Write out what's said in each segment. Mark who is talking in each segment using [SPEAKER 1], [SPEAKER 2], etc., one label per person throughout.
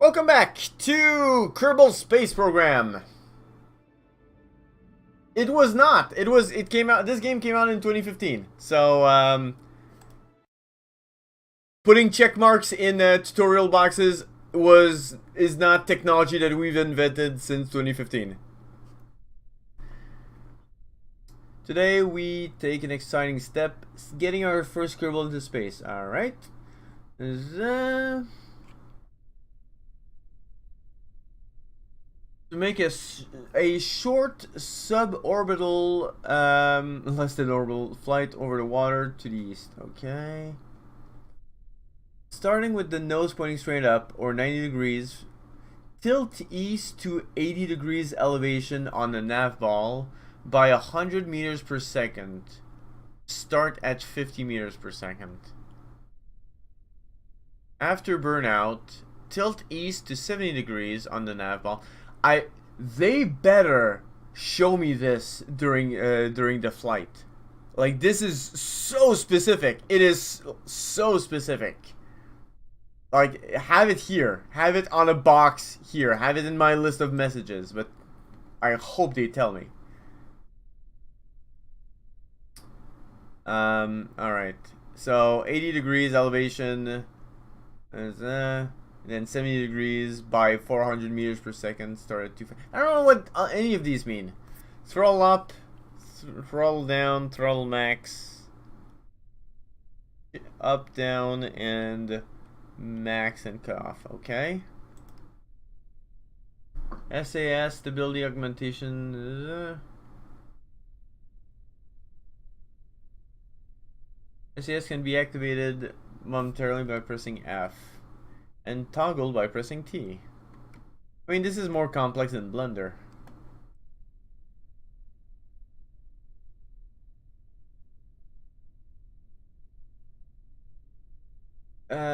[SPEAKER 1] Welcome back to Kerbal Space Program. It was not. It came out. This game came out in 2015. So, putting check marks in tutorial boxes is not technology that we've invented since 2015. Today we take an exciting step, getting our first Kerbal into space. All right. To make a short suborbital, less than orbital flight over the water to the east. Okay. Starting with the nose pointing straight up, or 90 degrees, tilt east to 80 degrees elevation on the nav ball by 100 meters per second. Start at 50 meters per second. After burnout, tilt east to 70 degrees on the nav ball. They better show me this during the flight. Like, this is so specific. It is so specific. Like, have it here. Have it on a box here. Have it in my list of messages. But I hope they tell me. Alright. So, 80 degrees elevation. Then 70 degrees by 400 meters per second. Start at 2. I don't know what any of these mean. Throttle up, throttle down, throttle max, up, down, and max and cut off. Okay. SAS stability augmentation. SAS can be activated momentarily by pressing F. And toggle by pressing T. I mean, this is more complex than Blender.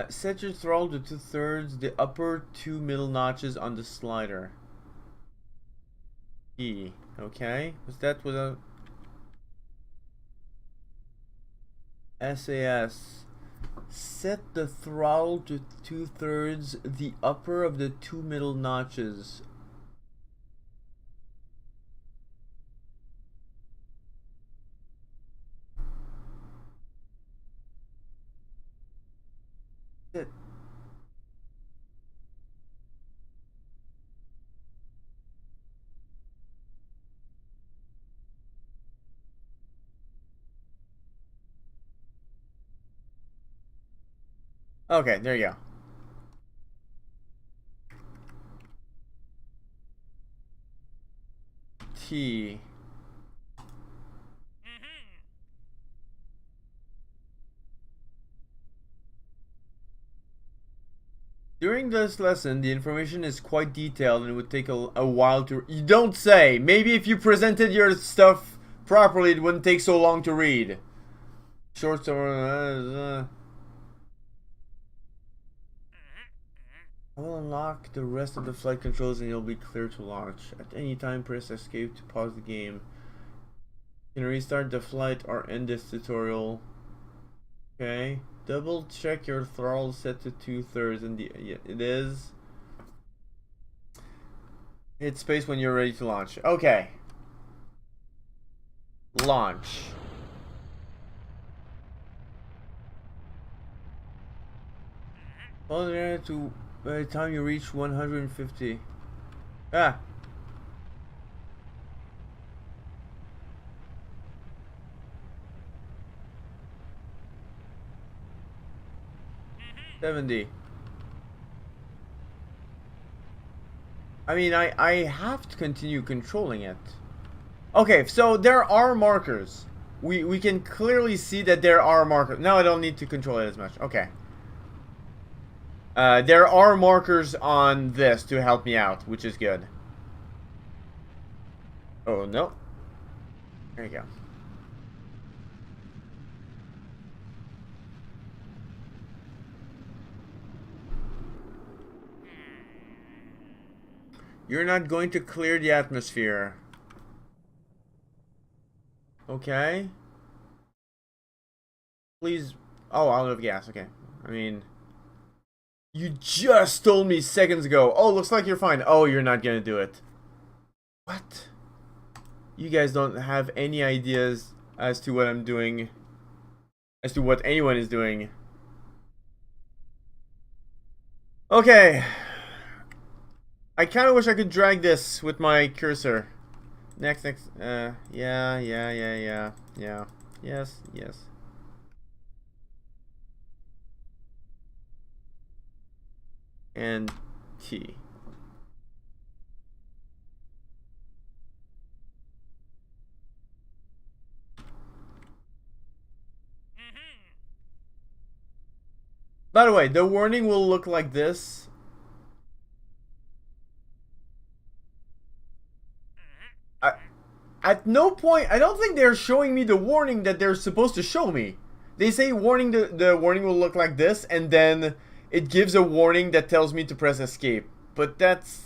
[SPEAKER 1] Set your throttle to 2/3, the upper two middle notches on the slider. E. Okay. Was that without SAS? Set the throttle to 2/3, the upper of the two middle notches. Okay, there you go. T. During this lesson, the information is quite detailed and it would take a while to... You don't say! Maybe if you presented your stuff properly, it wouldn't take so long to read. Short story... I will unlock the rest of the flight controls and you'll be clear to launch. At any time, press escape to pause the game. You can restart the flight or end this tutorial. Okay. Double check your throttle set to 2/3 and yeah, it is. Hit space when you're ready to launch. Okay. Launch. Hold there to by the time you reach 150. Ah. $70. I mean, I have to continue controlling it. Okay, so there are markers. We can clearly see that there are markers. Now I don't need to control it as much. Okay. There are markers on this to help me out, which is good. Oh, no. There you go. You're not going to clear the atmosphere. Okay. Please. Oh, out of gas. Okay. I mean... You just told me seconds ago. Oh, looks like you're fine. Oh, you're not gonna do it. What? You guys don't have any ideas as to what I'm doing. As to what anyone is doing. Okay. I kind of wish I could drag this with my cursor. Next. Yeah. Yes. And T. By the way, the warning will look like this. At no point, I don't think they're showing me the warning that they're supposed to show me. They say warning, the warning will look like this, and then it gives a warning that tells me to press escape. But that's...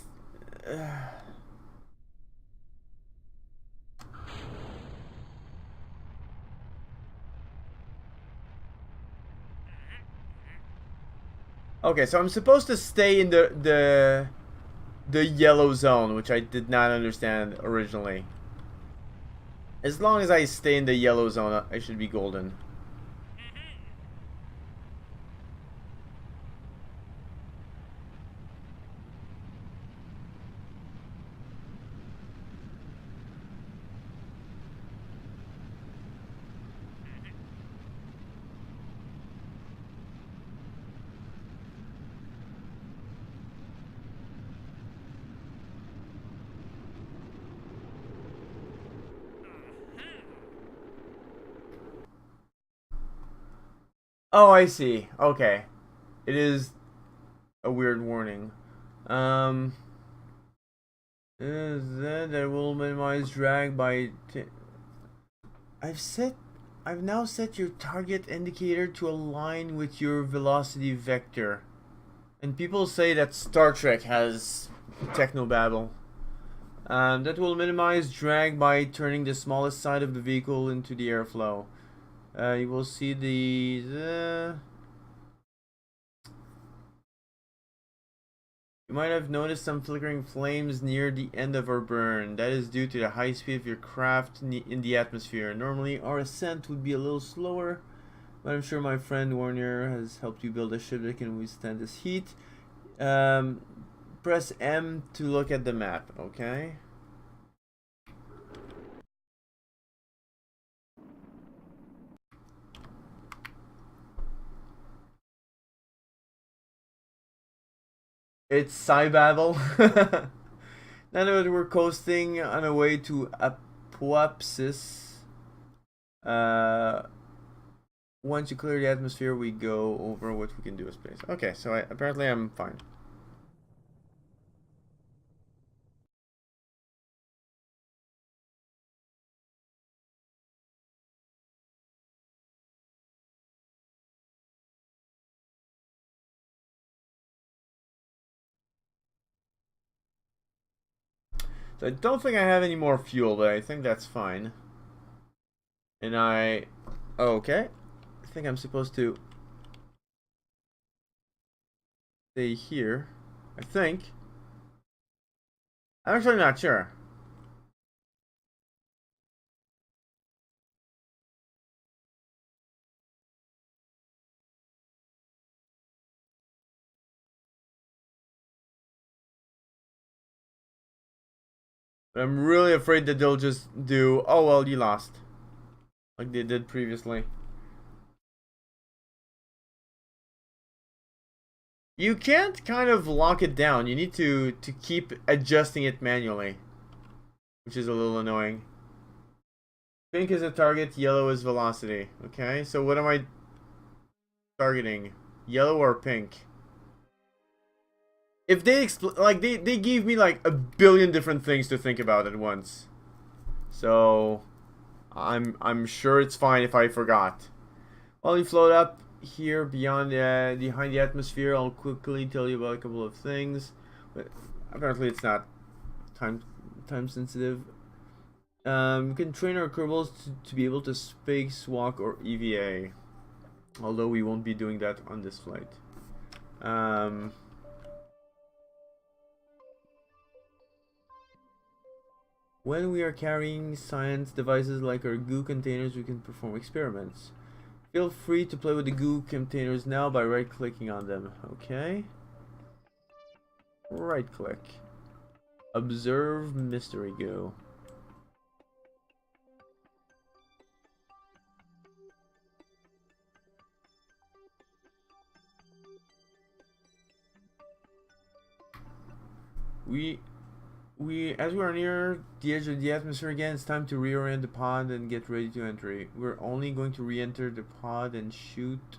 [SPEAKER 1] Okay, so I'm supposed to stay in the yellow zone, which I did not understand originally. As long as I stay in the yellow zone, I should be golden. Oh, I see. Okay. It is a weird warning. Is that will minimize drag by... I've now set your target indicator to align with your velocity vector. And people say that Star Trek has technobabble. That will minimize drag by turning the smallest side of the vehicle into the airflow. You will see the... You might have noticed some flickering flames near the end of our burn. That is due to the high speed of your craft in the atmosphere. Normally, our ascent would be a little slower, but I'm sure my friend Warner has helped you build a ship that can withstand this heat. Press M to look at the map, okay? It's Cybabble. Now that we're coasting on our way to Apoapsis, once you clear the atmosphere, we go over what we can do with space. Okay, so apparently I'm fine. So I don't think I have any more fuel, but I think that's fine. And okay. I think I'm supposed to stay here. I think. I'm actually not sure. But I'm really afraid that they'll just do, oh well, you lost. Like they did previously. You can't kind of lock it down. You need to keep adjusting it manually. Which is a little annoying. Pink is a target, yellow is velocity. Okay, so what am I targeting? Yellow or pink? If they like they gave me like a billion different things to think about at once. So I'm sure it's fine if I forgot. While you float up here beyond behind the atmosphere, I'll quickly tell you about a couple of things. But apparently it's not time sensitive. We can train our Kerbals to be able to spacewalk or EVA. Although we won't be doing that on this flight. Um, when we are carrying science devices like our goo containers, we can perform experiments. Feel free to play with the goo containers now by right-clicking on them. Okay. Right-click. Observe mystery goo. As we are near the edge of the atmosphere again, it's time to reorient the pod and get ready to enter. We're only going to re-enter the pod and shoot.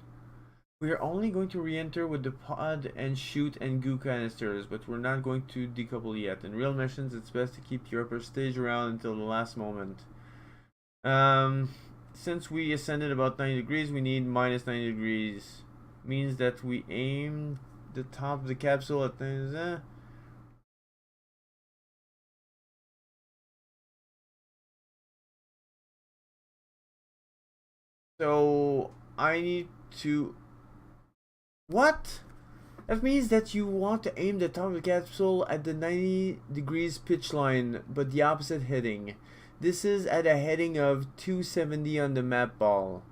[SPEAKER 1] We are only going to re-enter with the pod and shoot and goo canisters, but we're not going to decouple yet. In real missions, it's best to keep your upper stage around until the last moment. Since we ascended about 90 degrees, we need minus 90 degrees. Means that we aim the top of the capsule at the... So I need to... What? That means that you want to aim the top of the capsule at the 90 degrees pitch line, but the opposite heading. This is at a heading of 270 on the map ball.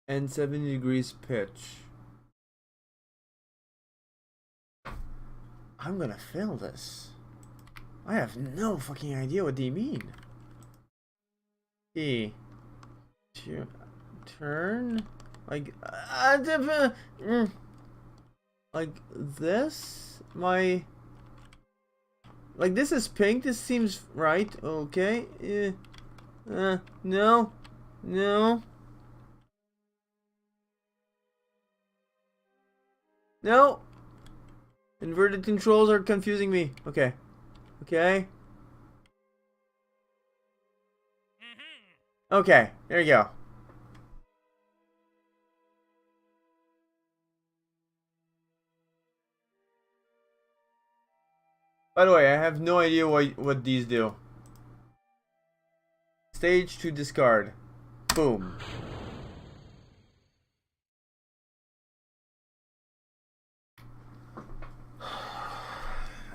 [SPEAKER 1] And 70 degrees pitch. I'm gonna fail this. I have no fucking idea what they mean. E. Turn. Like this? Like this is pink, this seems right. Okay. No. No. No. Inverted controls are confusing me. Okay. Okay. Okay, there you go. By the way, I have no idea what these do. Stage to discard. Boom.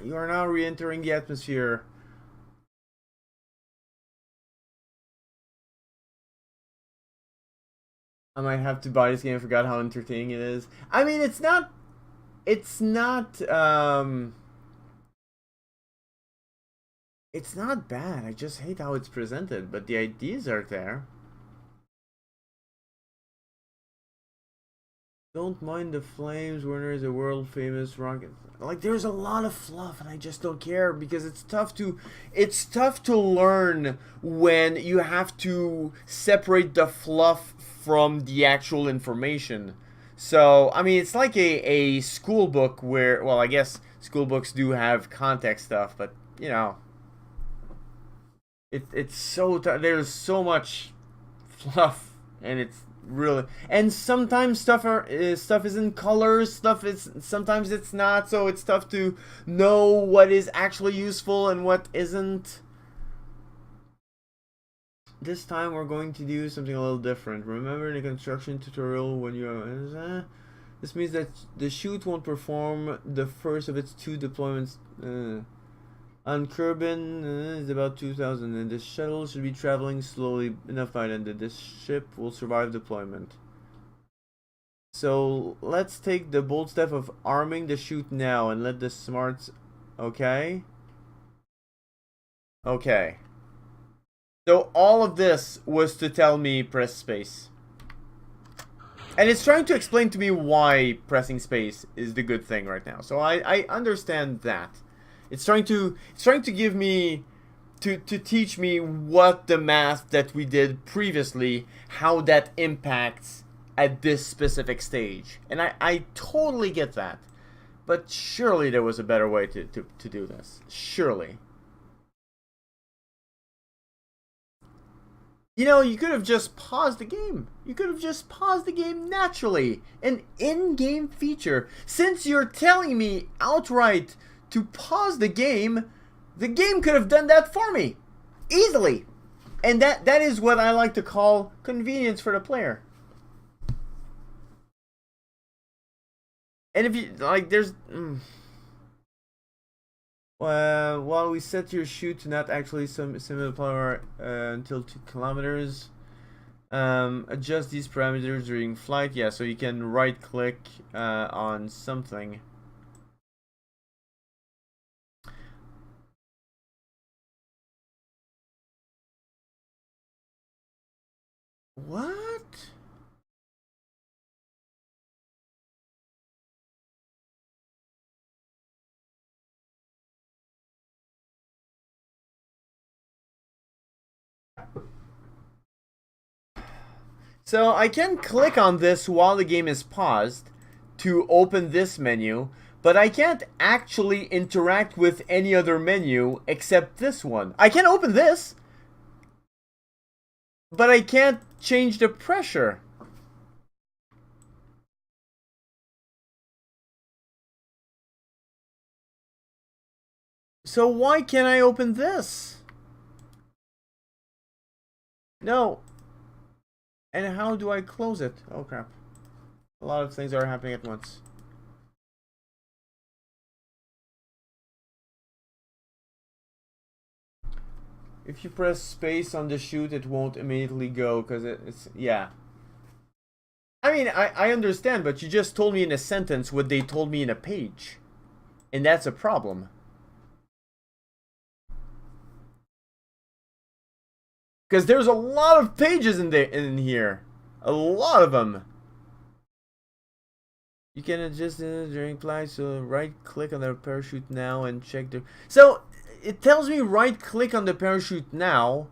[SPEAKER 1] You are now re-entering the atmosphere. I might have to buy this game. I forgot how entertaining it is. I mean, it's not it's not bad. I just hate how it's presented, but the ideas are there. Don't mind the flames. Werner is a world famous rocket. Like there's a lot of fluff and I just don't care because it's tough to learn when you have to separate the fluff from the actual information. So, I mean, it's like a school book where, well, I guess school books do have context stuff, but, you know, it's so, there's so much fluff, and it's really, and sometimes stuff is in colors, sometimes it's not, so it's tough to know what is actually useful and what isn't. This time we're going to do something a little different. Remember the construction tutorial when you this means that the chute won't perform the first of its two deployments. On Kerbin is about 2000 and the shuttle should be traveling slowly enough by then that this ship will survive deployment. So let's take the bold step of arming the chute now and let the smarts... Okay? Okay. So all of this was to tell me press space. And it's trying to explain to me why pressing space is the good thing right now. So I understand that. It's trying to give me to teach me what the math that we did previously, how that impacts at this specific stage. And I totally get that. But surely there was a better way to do this. Surely. You know, you could have just paused the game. You could have just paused the game naturally. An in-game feature. Since you're telling me outright to pause the game could have done that for me. Easily. And that is what I like to call convenience for the player. And if you, like, there's... while we set your chute to not actually simulate power until 2 kilometers, adjust these parameters during flight. Yeah, so you can right click on something. What? So I can click on this while the game is paused to open this menu, but I can't actually interact with any other menu except this one. I can open this, but I can't change the pressure. So why can't I open this? No. And how do I close it? Oh crap. A lot of things are happening at once. If you press space on the chute, it won't immediately go because it's... Yeah. I mean, I understand, but you just told me in a sentence what they told me in a page. And that's a problem. Because there's a lot of pages in here. A lot of them. You can adjust it during flight, so right click on the parachute now and check the... So, it tells me right click on the parachute now,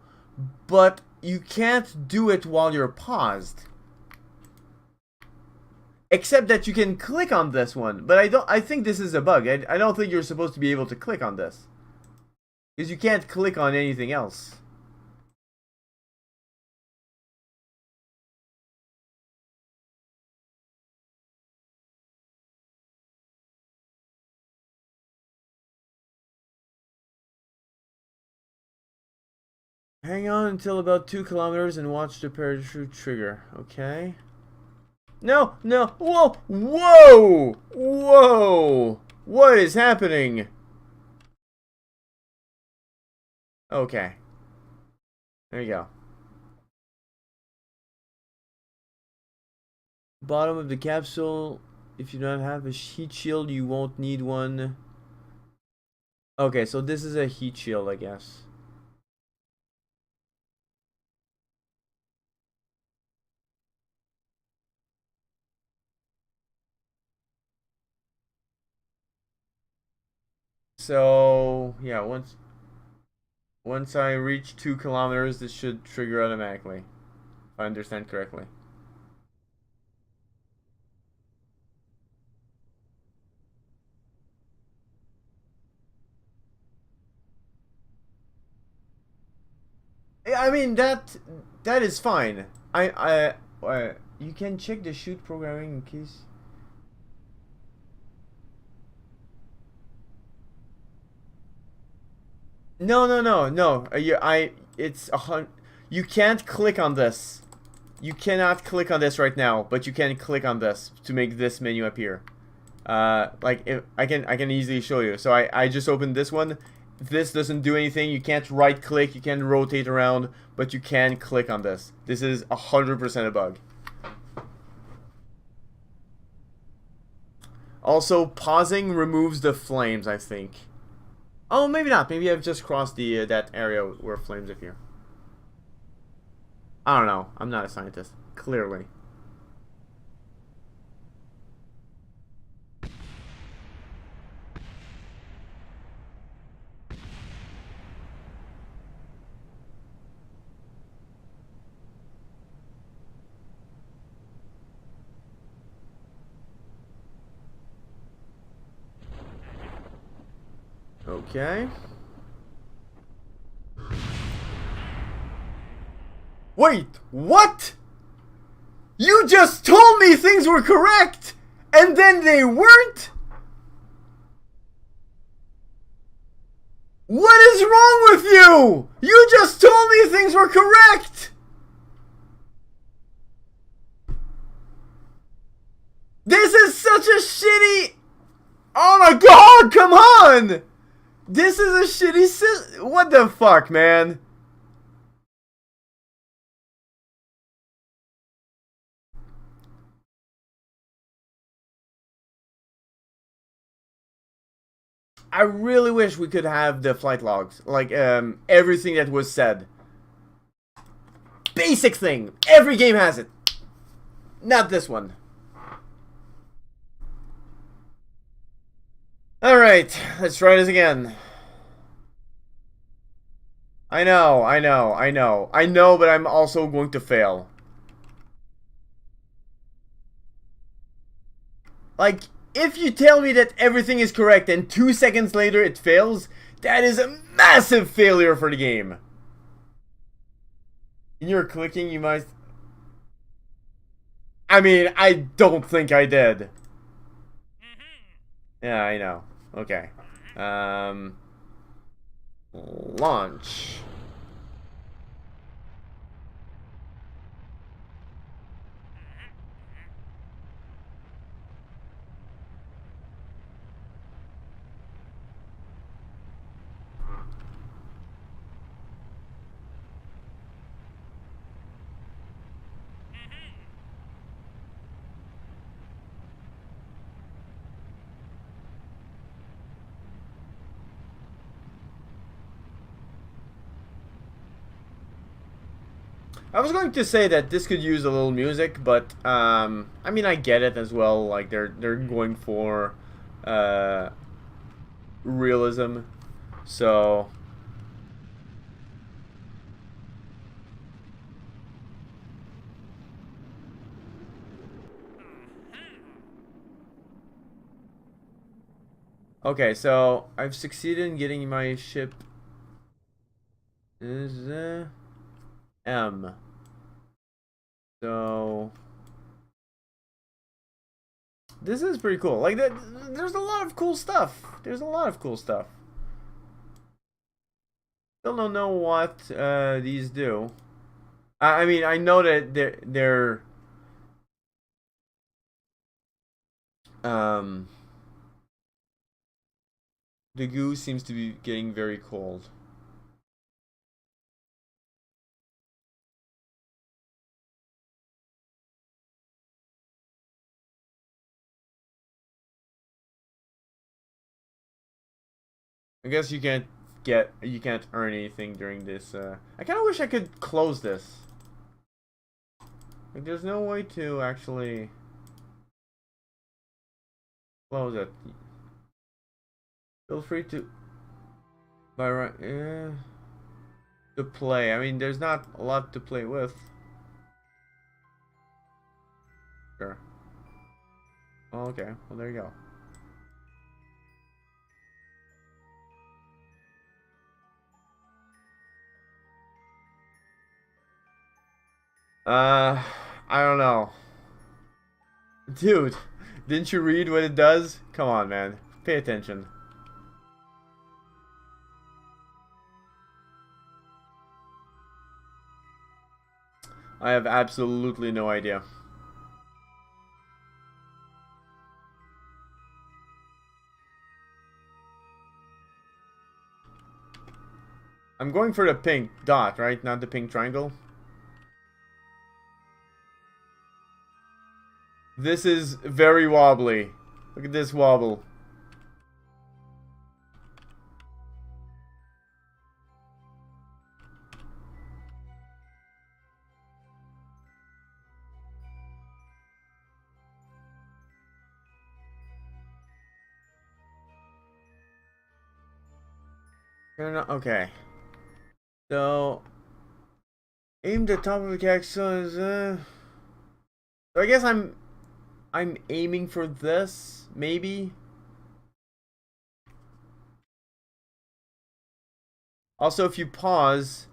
[SPEAKER 1] but you can't do it while you're paused. Except that you can click on this one, but I think this is a bug. I don't think you're supposed to be able to click on this. Because you can't click on anything else. Hang on until about 2 kilometers and watch the parachute trigger. Okay. No, no. Whoa! Whoa! Whoa! What is happening? Okay. There you go. Bottom of the capsule. If you don't have a heat shield, you won't need one. Okay, so this is a heat shield, I guess. So, yeah, once I reach 2 kilometers, this should trigger automatically. If I understand correctly. I mean, that is fine. You can check the chute programming in case... No, no, no, no. It's you can't click on this. You cannot click on this right now, but you can click on this to make this menu appear. Like if I can easily show you. So I just opened this one. This doesn't do anything. You can't right click. You can't rotate around, but you can click on this. This is 100% a bug. Also, pausing removes the flames, I think. Oh, maybe not. Maybe I've just crossed the that area where flames appear. I don't know. I'm not a scientist. Clearly. Okay. Wait, what? You just told me things were correct, and then they weren't? What is wrong with you? You just told me things were correct! This is such a shitty... Oh my god, come on! This is a shitty what the fuck, man? I really wish we could have the flight logs. Like, everything that was said. Basic thing! Every game has it! Not this one. Alright, let's try this again. I know, but I'm also going to fail. Like, if you tell me that everything is correct and 2 seconds later it fails, that is a massive failure for the game. And you're clicking, you might... I mean, I don't think I did. Yeah, I know. Okay. Launch. I was going to say that this could use a little music, but I mean, I get it as well. Like they're going for realism, so okay. So I've succeeded in getting my ship. Is M. So this is pretty cool. Like there's a lot of cool stuff. There's a lot of cool stuff. Still don't know what these do. I mean, I know that they're um the goo seems to be getting very cold. I guess you can't earn anything during this. I kind of wish I could close this. Like, there's no way to actually close it. Feel free to to play. I mean, there's not a lot to play with. Sure. Oh, okay. Well, there you go. I don't know. Dude, didn't you read what it does? Come on, man. Pay attention. I have absolutely no idea. I'm going for the pink dot, right? Not the pink triangle. This is very wobbly. Look at this wobble. Okay. So, aim the top of the cactus. So I guess I'm aiming for this, maybe. Also, if you pause,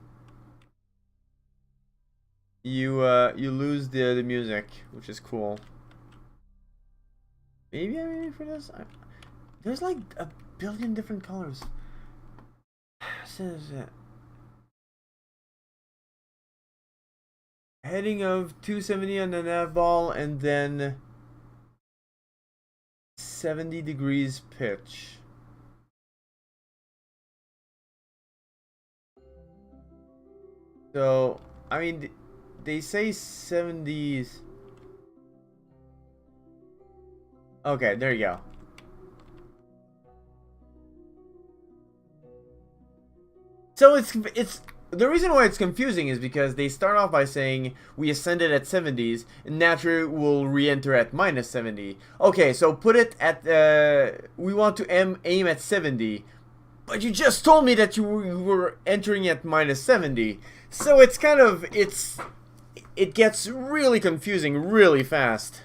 [SPEAKER 1] you lose the music, which is cool. Maybe I'm aiming for this. There's like a billion different colors. Says heading of 270 on the nav ball, and then 70 degrees pitch. So, I mean, they say 70s. Okay, there you go. So it's the reason why it's confusing is because they start off by saying we ascended at 70s, and naturally we'll re-enter at minus 70. Okay, so put it at we want to aim at 70, but you just told me that you were entering at minus 70. So it's kind of it gets really confusing really fast.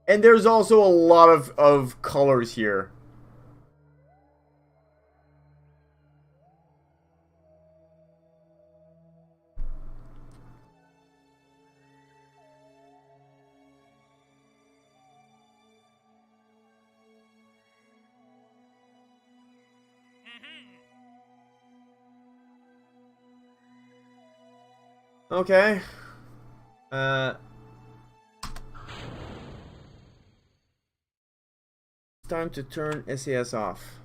[SPEAKER 1] And there's also a lot of colors here. Okay. Time to turn SAS off.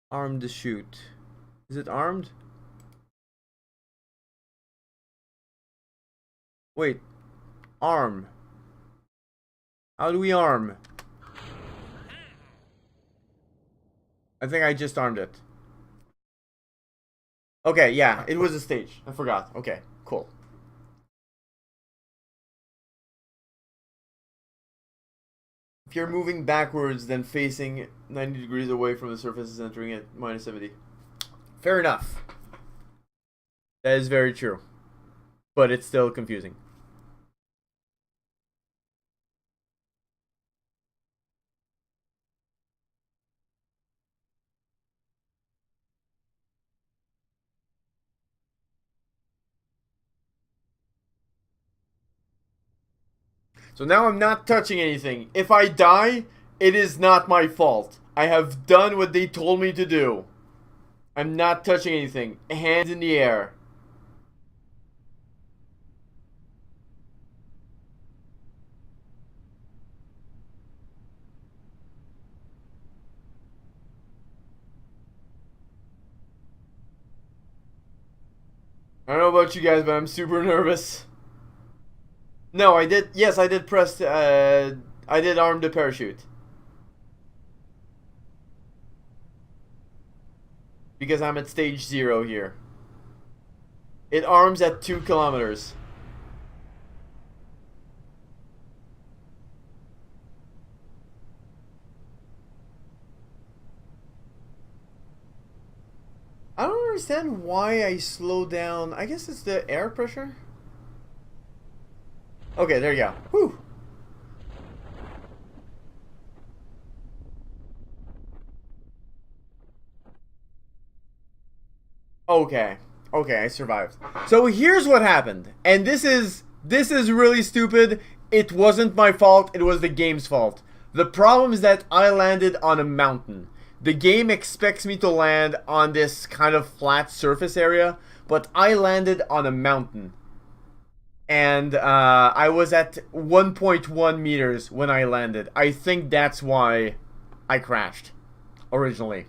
[SPEAKER 1] Arm to shoot. Is it armed? Wait. Arm. How do we arm? I think I just armed it. Okay, yeah, it was a stage. I forgot. Okay, cool. If you're moving backwards, then facing 90 degrees away from the surface is entering at minus 70. Fair enough. That is very true. But it's still confusing. So now I'm not touching anything. If I die, it is not my fault. I have done what they told me to do. I'm not touching anything. Hands in the air. I don't know about you guys, but I'm super nervous. No, I did. Yes, I did press. I did arm the parachute. Because I'm at stage 0 here. It arms at 2 kilometers. I don't understand why I slow down. I guess it's the air pressure. Okay, there you go. Whew. Okay. Okay, I survived. So here's what happened. And this is really stupid. It wasn't my fault. It was the game's fault. The problem is that I landed on a mountain. The game expects me to land on this kind of flat surface area, but I landed on a mountain. And I was at 1.1 meters when I landed. I think that's why I crashed originally.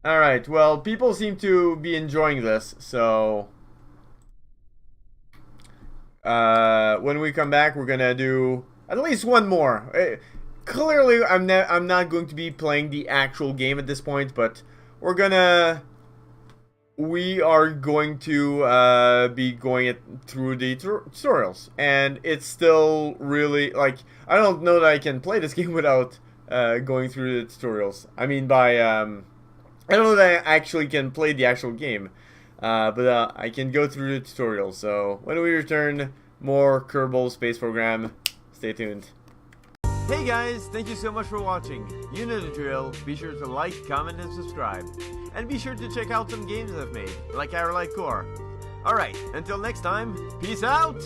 [SPEAKER 1] Alright, well, people seem to be enjoying this, so when we come back, we're gonna do at least one more. Clearly, I'm not going to be playing the actual game at this point, but we are going to be going through the tutorials, and it's still really, like, I don't know that I can play this game without going through the tutorials. I mean, by I don't know that I actually can play the actual game, but I can go through the tutorial. So when we return, more Kerbal Space Program. Stay tuned. Hey guys, thank you so much for watching. You know the drill. Be sure to like, comment, and subscribe. And be sure to check out some games I've made, like Core. Alright, until next time, peace out!